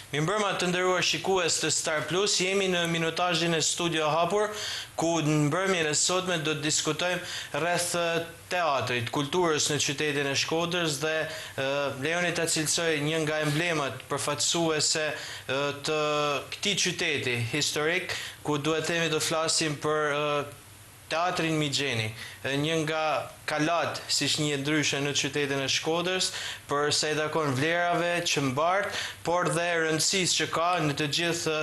Mirëmbrëma të nderuar shikues të Star Plus, jemi në minutazhin e Studio Hapur, ku në mbrëmjen e sotme do të diskutojmë rreth teatrit, kulturës në qytetin e Shkodrës dhe lejoni ta cilësoj një nga emblemat përfaqësuese të këtij qyteti historik, ku duhet themi do të flasim për Teatrin Migjeni, një nga kalat, siç njihet ndryshe në qytetin e Shkodrës, për sa i takon vlerave që mbart, por dhe rëndësisë që ka në të gjithë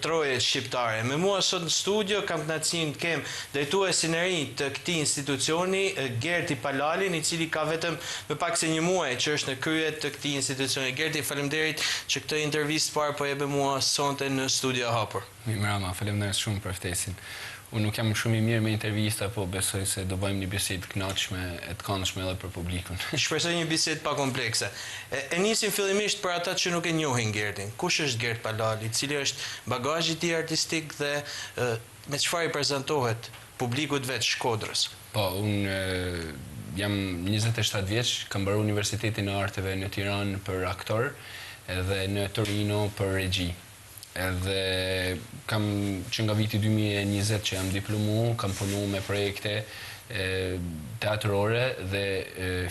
trojet shqiptare. Me mua sot në studio kam kënaqësinë të kem drejtuesin e ri të këtij institucioni, Gerti Palalin, i cili ka vetëm më pak se një muaj që është në krye të këtij institucioni. Gerti, faleminderit që këtë intervistë parë po jep mua sonte në Studio Hapur. Mirëmbrëma, faleminderit shumë për ftesën. Unë nuk jam shumë i mirë me intervista, po besoj se do bëjmë një bisedë të kënaqshme e të këndshme edhe për publikun. Shpresoj një bisedë pa komplekse. E nisim fillimisht për ata që nuk e njohin Gertin. Kush është Gert Palali, cili është bagazhi i tij artistik dhe me çfarë i prezantohet publikut vetë Shkodrës? Po, unë jam 27 vjeç, kam mbaruar Universitetin e Arteve në Tiranë për aktor edhe në Torino për regji. Edhe kam që nga viti 2020 që jam diplomu, kam punu me projekte teatrore dhe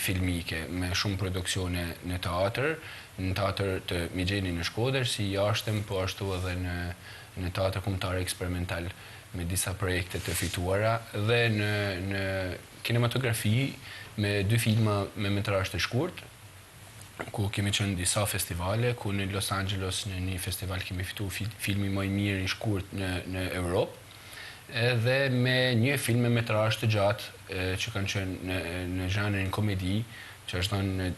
filmike, me shumë produksione në teatr të Migjeni në Shkodër, si jashtëm, po ashtu edhe në teatr kombëtar eksperimental, me disa projekte të fituara, dhe në kinematografi me 2 filma me metrazh të shkurt, ku kemi qenë disa festivale, ku në Los Angeles në një festival kemi fitu filmi më i mirë i shkurt në Europë, edhe me një film me metrazh të gjatë që kanë qenë në zhanrin komedi, që është dhënë në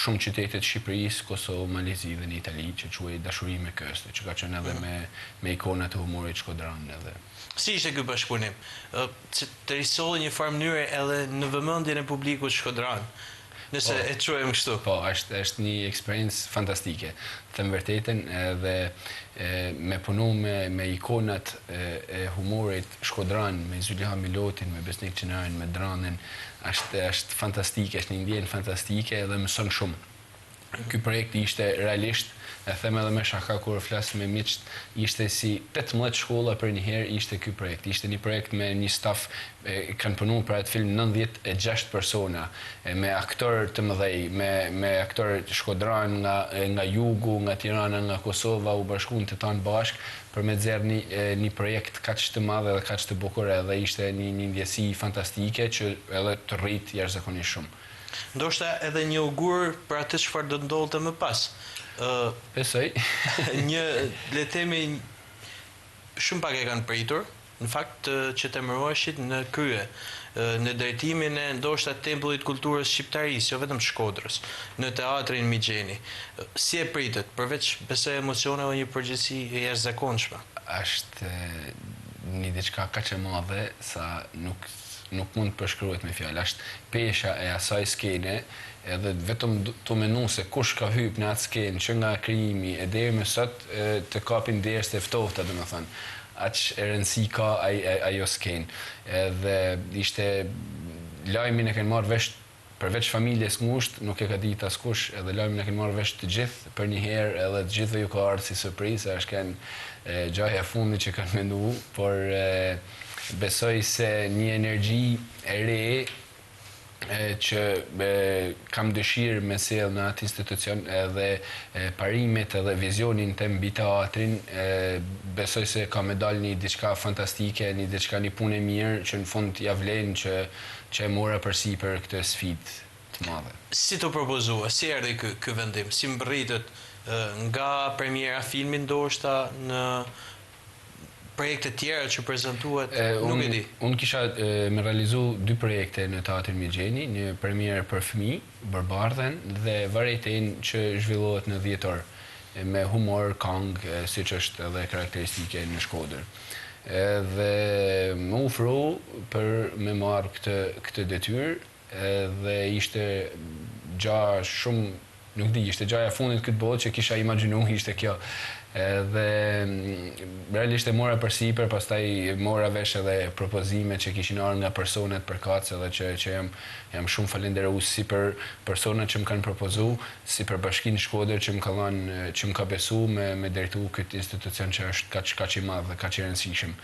shumë qytete të Shqipërisë, Kosovë, Malezi dhe në Itali, që quhej Dashuri me Këste, që ka qenë edhe me ikona të humorit shkodran edhe. Si ishte ky bashkëpunim? Të risolli një farë mënyre edhe në vëmendjen e publikut shkodran? Nëse e quajmë kështu. Po, është një eksperiencë fantastike. Them vërtetën, edhe me punu me ikonat e humorit shkodran, me Zyliha Milotin, me Besnik Qenarin, me Dranën, është fantastike, është një ndjenjë fantastike edhe mëson shumë. Ky projekt ishte realisht, e them edhe me shaka kur flas me miqt, ishte si 18 shkolla për një herë ishte ky projekt. Ishte një projekt me një staf, kanë punuar për atë film 96 persona, me aktorë të mëdhej, me aktorë të shkodran nga jugu, nga Tirana, nga Kosova, u bashkuan të tanë bashk për me nxjerrë një projekt kaq të madh dhe kaq të bukur, edhe ishte një ndjesi fantastike që edhe të rrit jashtëzakonisht shumë. Ndoshta edhe një augur për atë çfarë do të ndodhte më pas. Besoj. Një, le të themi, shumë pak e kanë pritur, në fakt që të emëroheshin në krye, në drejtimin e ndoshta Tempullit Kulturës Shqiptarisë, jo vetëm Shkodrës, në Teatrin Migjeni. Si e pritet, përveç besoj emocioneve, një përgjegjësi e jashtëzakonshme? Është një diçka kaq e madhe sa nuk mund të përshkruhet me fjalë. Është pesha e asaj skene, edhe vetëm të menu se kush ka hyp në atë skenë, që nga krijimi e deri më sot të kapin derës të ftohta, domethënë. Aq e rëndësi ka ajo skenë. Edhe ishte lajmin e kanë marrë vesh përveç familjes ngushtë, nuk e ka ditë askush, edhe lajmin e kanë marrë vesh të gjithë për një herë, edhe të gjithëve ju ka ardhur si surprizë, është kanë gjaja e fundit që kanë menduar, por besoj se një energji e re që kam dëshirë me sjell në atë institucion, edhe parimet edhe vizionin tim mbi teatrin, besoj se ka me dalë një diçka fantastike, një punë e mirë që në fund ja vlen që e mora përsipër këtë sfidë të madhe. Si të propozua, si erdhi ky vendim, si mbërritët nga premiera filmi ndoshta në projekte tjera që prezantuat, nuk e di. Unë kisha me realizu 2 projekte në Teatrin Migjeni, një premierë për fëmijë, Barbardhen, dhe varieten që zhvillohet në 10 orë, me humor, këngë, siç është edhe karakteristike në Shkodër. Dhe më ofru për me marrë këtë detyrë, dhe ishte gja shumë nuk di, ishte gjaja fundit këtë botë që kisha imagjinu ishte kjo. Dhe realisht e mora përsipër, pastaj mora vesh edhe propozime që kishin ardhur nga personat përkatëse dhe që jam shumë falenderues si për personat që më kanë propozu, si për Bashkinë Shkodër që më ka besu me drejtu këtë institucion që është kaq i madh dhe kaq i rëndësishëm.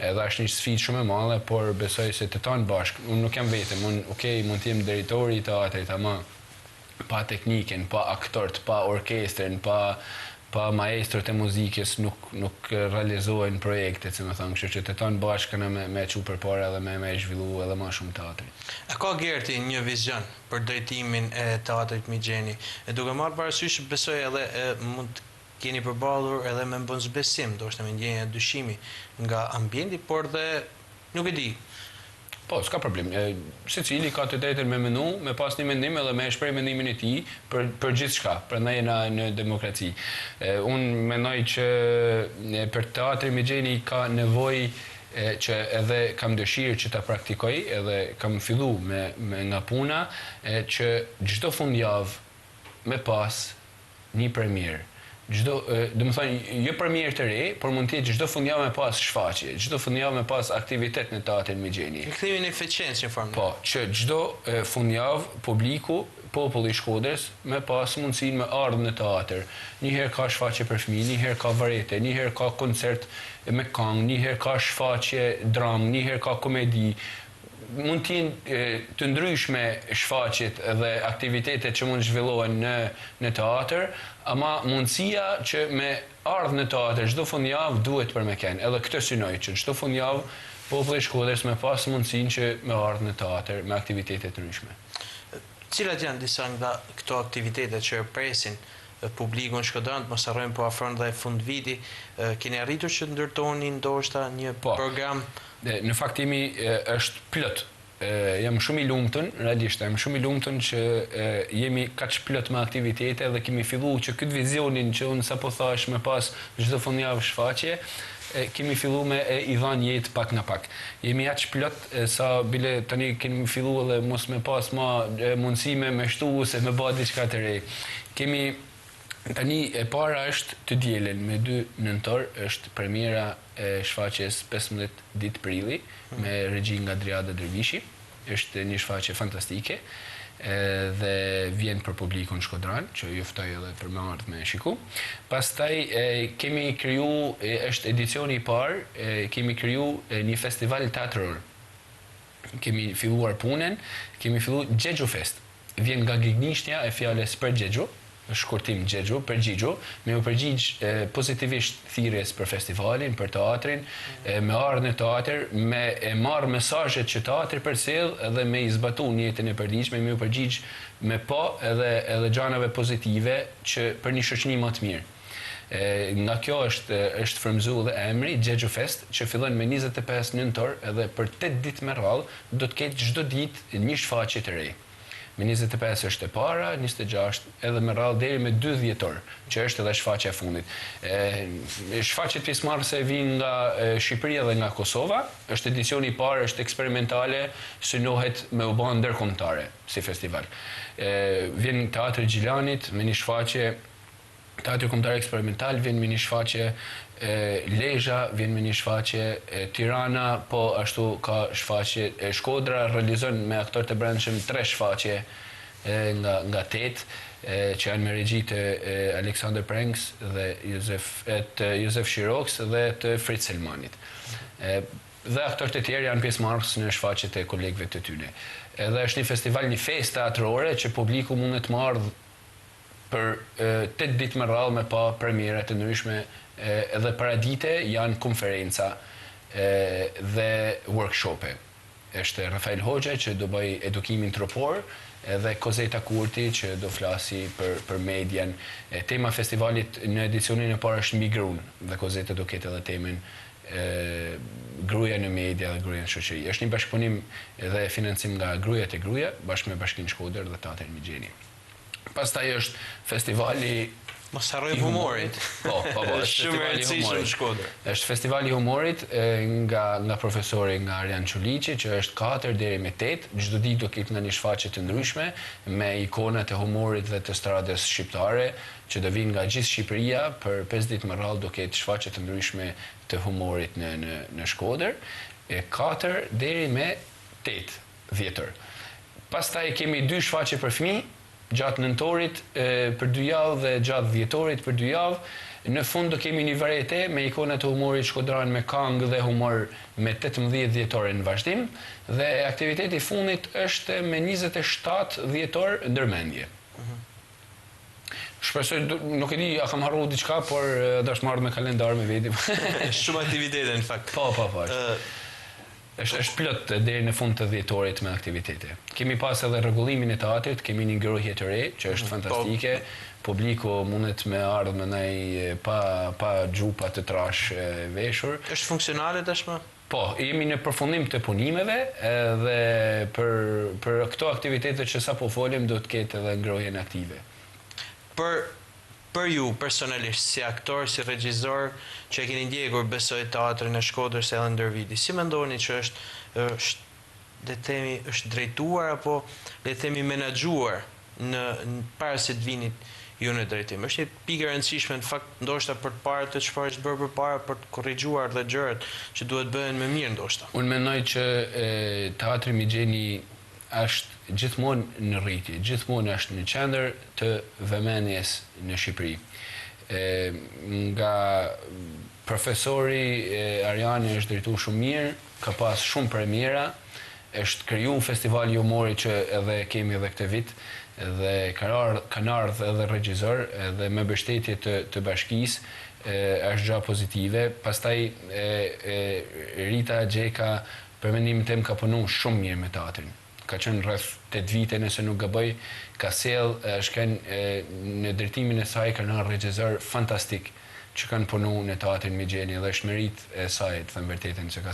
Edhe është një sfidë shumë e madhe, por besoj se të tanë bashkë, unë nuk jam vetëm, mund të jem drejtori i teatrit, ama pa teknikën, pa aktort, pa orkestrën, pa maestrët e muzikës nuk realizohen projekte, që më thonë, kështu që të tanë bashkë me çu përpara dhe me zhvillu edhe më shumë teatrin. A ka Gerti një vizion për drejtimin e teatrit Migjeni? E duke marrë parasysh, besoj edhe mund të keni përballur edhe me mbëzbesim, ndoshta me ndjenjë dyshimi nga ambienti, por dhe nuk e di. Po, s'ka problem. Secili ka të drejtën me menu, me pas një mendim edhe me shpreh mendimin e tij për gjithçka, prandaj jena në demokraci. Unë mendoj që për teatrin Migjeni ka nevojë që edhe kam dëshirë që ta praktikoj, edhe kam fillu nga puna, që çdo fundjavë me pas një premier. Do më thonë, jo premier të re, por mund të jetë çdo fundjavë me pas shfaqje, çdo fundjavë me pas aktivitet në teatrin Migjeni. Kthimi në eficiencë në formë. Po, që çdo fundjavë publiku, populli i Shkodrës me pas mundësinë me ardhur në teatr. Një herë ka shfaqje për fëmijë, një herë ka varete, një herë ka koncert me këngë, një herë ka shfaqje dramë, një herë ka komedi. Mund të jenë të ndryshme shfaqjet dhe aktivitetet që mund zhvillohen në teatr, ama mundësia që me ardhë në teatr çdo fundjavë duhet për me kenë. Edhe këtë synoj që çdo fundjavë populli i Shkodrës me pas mundësinë që me ardhë në teatr me aktivitete të ndryshme. Cilat janë disa nga këto aktivitetet që presin publikun shkodran, mos harrojmë po afron dhe fund viti, keni arritur që ndërtoni ndoshta një program? Në fakt është plot. Jam shumë i lumtur, realisht jam shumë i lumtur që jemi kaq plot me aktivitete dhe kemi filluar që këtë vizionin që unë sapo thash me pas çdo fundjavë shfaqje, kemi filluar me i dhanë jetë pak nga pak. Jemi aq plot sa bile tani kemi filluar edhe mos me pas më mundësi me shtu se me bë diçka të re. Tani e para është të dielën me 2 nëntor, është premiera e shfaqjes 15 ditë prilli me regji nga Driada Dervishi. Është një shfaqje fantastike dhe vjen për publikun shkodran, që ju ftoj edhe për me ardhë me shiku. Pastaj kemi kriju, është edicioni i parë, kemi kriju një festival teatror. Kemi filluar punën, kemi filluar Gjexhu Fest. Vjen nga gignishtja e fjalës për Gjexhu, shkurtim Gjexhu, për Gjixhu, me u përgjigj pozitivisht thirrjes për festivalin, për teatrin, me ardhur në teatr, me marr mesazhet që teatri përcjell dhe me i zbatu në jetën e përditshme, me u përgjigj me edhe gjanave pozitive që për një shoqëri më të mirë. Nga kjo është frymëzuar dhe emri Gjexhu Fest, që fillon me 25 nëntor edhe për 8 ditë me radhë do të ketë çdo ditë një shfaqje të re. Me 25 është e para, 26 edhe me radhë deri me 2 dhjetor, që është edhe shfaqja e fundit. Shfaqjet pjesëmarrëse vijnë nga Shqipëria dhe nga Kosova, është edicioni i parë, është eksperimentale, synohet me u bë ndërkombëtare si festival. Vjen Teatri Gjilanit me një shfaqje, Teatri Kombëtar Eksperimental vjen me një shfaqje, Lezhë vjen me një shfaqje, Tirana, po ashtu ka shfaqje, Shkodra realizon me aktorë të brendshëm 3 shfaqje nga 8, që janë me regji të Aleksandr Prenks dhe Josef Shiroks dhe të Fritz Selmanit. Dhe aktorët e tjerë janë pjesëmarrës në shfaqjet e kolegëve të tyre. Edhe është një festival, një festë teatrore që publiku mundet të ardhë për 8 ditë me radhë me pa premiera të ndryshme, edhe paradite janë konferenca dhe workshope. Është Rafael Hoxha që do bëj edukimin tropor, edhe Kozeta Kurti që do flasi për median. Tema festivalit në edicionin e parë është Mbi Gruan, dhe Kozeta do ketë edhe temën gruaja në media dhe gruaja në shoqëri. Është një bashkëpunim dhe financim nga Gruajat e Gruaja bashkë me Bashkinë Shkodër dhe Teatrin Migjeni. Pastaj është festivali Mos harroj humorit. Po, Është shumë e rëndësishme në Shkodër. Është festivali i humorit nga profesori nga Arjan Çuliçi, që është 4 deri me 8. Çdo ditë do ketë nga një shfaqje të ndryshme me ikonat e humorit dhe të stradës shqiptare, që do vinë nga gjithë Shqipëria. Për 5 ditë më radh do ketë shfaqje të ndryshme të humorit në Shkodër, 4 deri me 8 dhjetor. Pastaj kemi 2 shfaqje për fëmijë, gjatë nëntorit për 2 javë dhe gjatë dhjetorit për 2 javë. Në fund do kemi një varieté me ikonat të humorit shkodran me këngë dhe humor me 18 dhjetore në vazhdim, dhe aktiviteti i fundit është me 27 dhjetor ndërmendje. Shpresoj, nuk e di, a kam harruar diçka, por dash marrë me kalendar me veti. Shumë aktivitete në fakt. Po. Është plot deri në fund të dhjetorit me aktivitete. Kemi pas edhe rregullimin e teatrit, kemi një ngrohje të re që është fantastike. Publiku mundet me ardhë me nej pa gjupa të trash veshur. Është funksionale tashmë? Po, jemi në përfundim të punimeve dhe për këto aktivitete që sa po folim do të ketë edhe ngrohjen aktive. Për ju personalisht, si aktor, si regjisor, që e keni ndjekur besoj teatrin e Shkodrës edhe ndër viti, si mendoni që është drejtuar apo le të themi menaxhuar në para se të vinit ju në drejtim? Është një pikë e rëndësishme në fakt ndoshta për të parë të çfarë është bërë përpara për të korrigjuar dhe gjërat që duhet bëhen më mirë ndoshta. Unë mendoj që teatri Migjeni është gjithmonë në rritje, gjithmonë është në qendër të vëmendjes në Shqipëri. Nga profesori Arjani është drejtuar shumë mirë, ka pas shumë premiera, është kriju festivali i humorit që edhe kemi edhe këtë vit, dhe kanë ardhur edhe regjisor edhe me mbështetje të bashkisë, është gjë pozitive. Pastaj Rita Gjeka, për mendimin tim, ka punuar shumë mirë me teatrin. Ka qenë rreth 8 vite nëse nuk gaboj, ka është në drejtimin e saj kanë ardhur regjisor fantastik që kanë punu në teatrin Migjeni, dhe është merit e saj të thënë vërtetën, që ka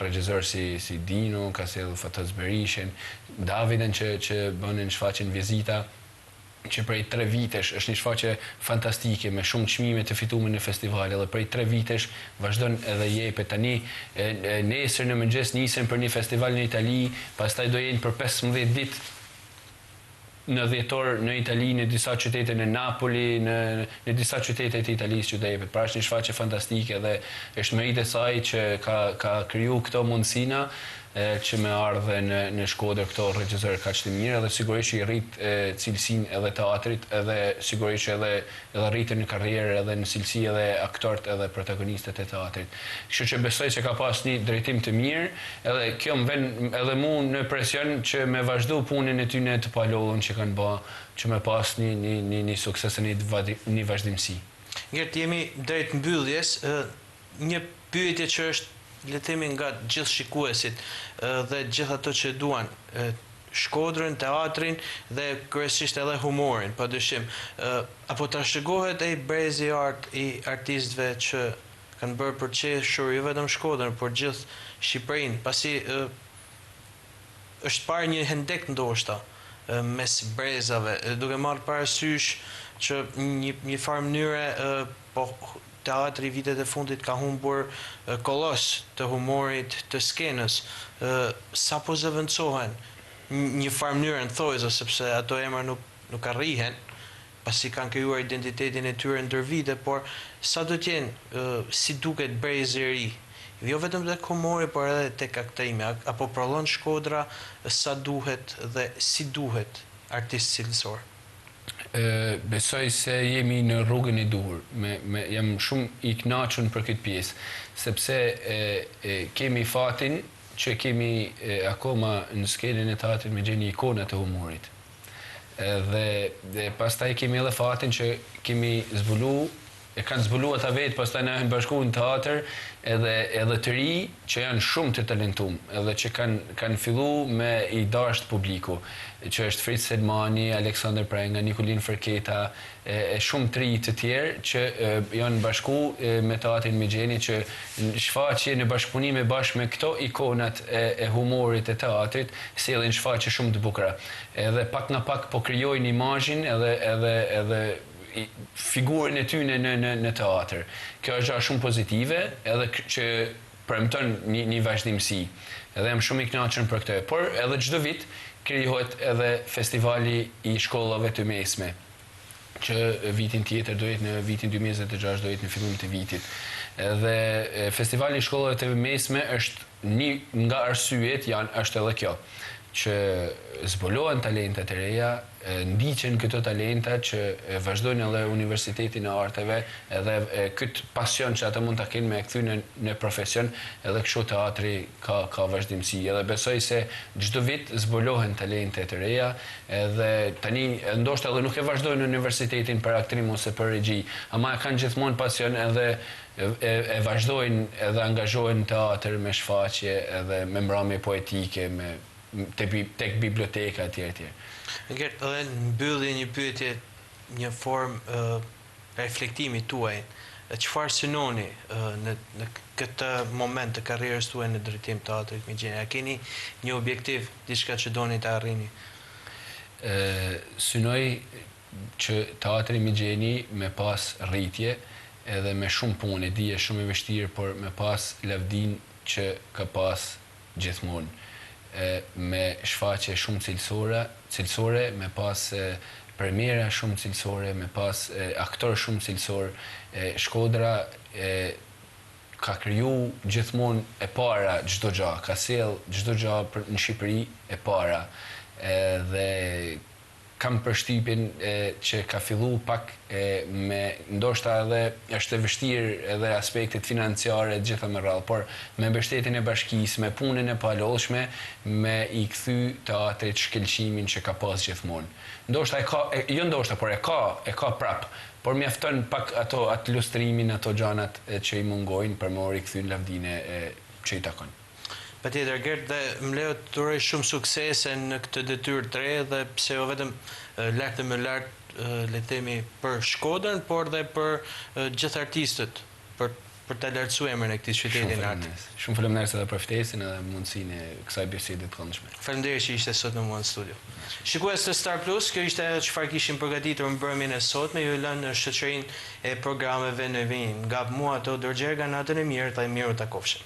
regjisor si Dino, ka Fataz Berishin, Daviden që bën në shfaqjen Vizita, që prej 3 vitesh është një shfaqje fantastike me shumë çmime të fituara në festival, dhe prej 3 vitesh vazhdon edhe jepet. Tani nesër në mëngjes nisen për një festival në Itali, pastaj do jenë për 15 ditë në dhjetor në Itali, në disa qytete në Napoli, në disa qytete të Italisë që do jepet. Pra është një shfaqje fantastike dhe është merit e saj që ka kriju këto mundësina që me ardhe në Shkodër këto regjisor kaq të mirë, dhe sigurisht që i rrit cilësinë edhe teatrit, edhe sigurisht që edhe rritën në karrierë, edhe në cilësi edhe aktorët edhe protagonistët e teatrit. Kështu që besoj se ka pas një drejtim të mirë, edhe kjo më vjen edhe mu në presion që me vazhdu punën e tyre të palollën që kanë bë, që me pas një sukses e një vazhdimsi. Gert, jemi drejt mbylljes, një pyetje që është le të themi nga gjithë shikuesit dhe gjithë ato që duan Shkodrën, teatrin dhe kryesisht edhe humorin, padyshim. Apo trashëgohet ai brezi art i artistëve që kanë bërë përqeshur jo vetëm Shkodrën, por gjithë Shqipërinë, pasi është parë një hendek ndoshta mes brezave, duke marrë parasysh që një farë mënyre po teatri vitet e fundit ka humbur kolos të humorit të skenës. Sa po zëvendësohen një farë mënyrë në thojza, sepse ato emra nuk arrihen, pasi kanë krijuar identitetin e tyre ndër vite, por sa do të jenë si duket brezi i ri, jo vetëm tek humori, por edhe tek aktrimi, apo prallon Shkodra sa duhet dhe si duhet artist cilësor? Besoj se jemi në rrugën e duhur. Jam shumë i kënaqur për këtë pjesë, sepse kemi fatin që kemi akoma në skenën e teatrit Migjeni ikona të humorit. Dhe pastaj kemi edhe fatin që kemi kanë zbulu ata vetë, pastaj na janë bashkuar në teatr, edhe të ri që janë shumë të talentuar, edhe që kanë filluar me i dashur publiku, që është Fritz Selmani, Aleksandër Prenga, Nikolin Fërketa, e shumë të ri të tjerë që janë bashkuar me teatrin Migjeni, që në shfaqje në bashkëpunim bashkë me këto ikonat e humorit e teatrit, sjellin shfaqje shumë të bukura. Edhe pak nga pak po krijojnë imazhin edhe figurën e tyre në teatr. Kjo është gjë shumë pozitive, edhe që premton një vazhdimsi. Edhe jam shumë i kënaqur për këtë. Por edhe çdo vit krijohet edhe festivali i shkollave të mesme, që vitin tjetër do jetë në vitin 2026, do jetë në fillimin të vitit. Edhe festivali i shkollave të mesme është një nga arsyet është edhe kjo, që zbulohen talentet e reja, ndiqen këto talenta që vazhdojnë edhe Universitetin e Arteve, edhe këtë pasion që ata mund ta kenë me e kthy në profesion, edhe kështu teatri ka vazhdimsi. Edhe besoj se çdo vit zbulohen talentet e reja, edhe tani ndoshta edhe nuk e vazhdojnë në universitetin për aktrim ose për regji, ama kanë gjithmonë pasion edhe e vazhdojnë edhe angazhohen në teatr me shfaqje edhe me mbrëmje poetike, tek biblioteka etj. Gert, edhe në mbyllje një pyetje, një formë reflektimi tuaj, çfarë synoni në këtë moment të karrierës tuaj në drejtim teatrit Migjenë? A keni një objektiv, diçka që doni të arrini? Synoj që teatri Migjeni me pas rritje edhe me shumë punë, di është shumë e vështirë, por me pas lavdin që ka pas gjithmonë. Me shfaqje shumë cilësore, me pas premiera shumë cilësore, me pas aktor shumë cilësor. Shkodra ka kriju gjithmonë e para çdo gjë, ka sjell çdo gjë në Shqipëri e para. Dhe kam përshtypjen që ka fillu pak me ndoshta edhe është e vështirë edhe aspektet financiare gjitha me radhë, por me mbështetjen e bashkisë, me punën e palollshme, me i kthy teatrit shkëlqimin që ka pas gjithmonë. Ndoshta por e ka prap, por mjafton pak atë lustrimin, ato gjanat që i mungojnë për me rikthy lavdinë që i takon. Patjetër, Gert, dhe më lejo të uroj shumë suksese në këtë detyrë të re, dhe pse jo vetëm lart dhe më lart, le të themi, për Shkodrën, por dhe për gjithë artistët, për ta lartësuar emrin e këtij qyteti në art. Shumë faleminderit edhe për ftesën edhe mundësinë e kësaj bisede të këndshme. Faleminderit që ishte sot në mua në studio. Shikues të Star Plus, kjo ishte ajo çfarë kishim përgatitur në mbrëmjen e sotme, ju lënë në shoqërinë e programeve në vijim. Nga mua Teodor Gjerga, natën e mirë dhe miru takofshim.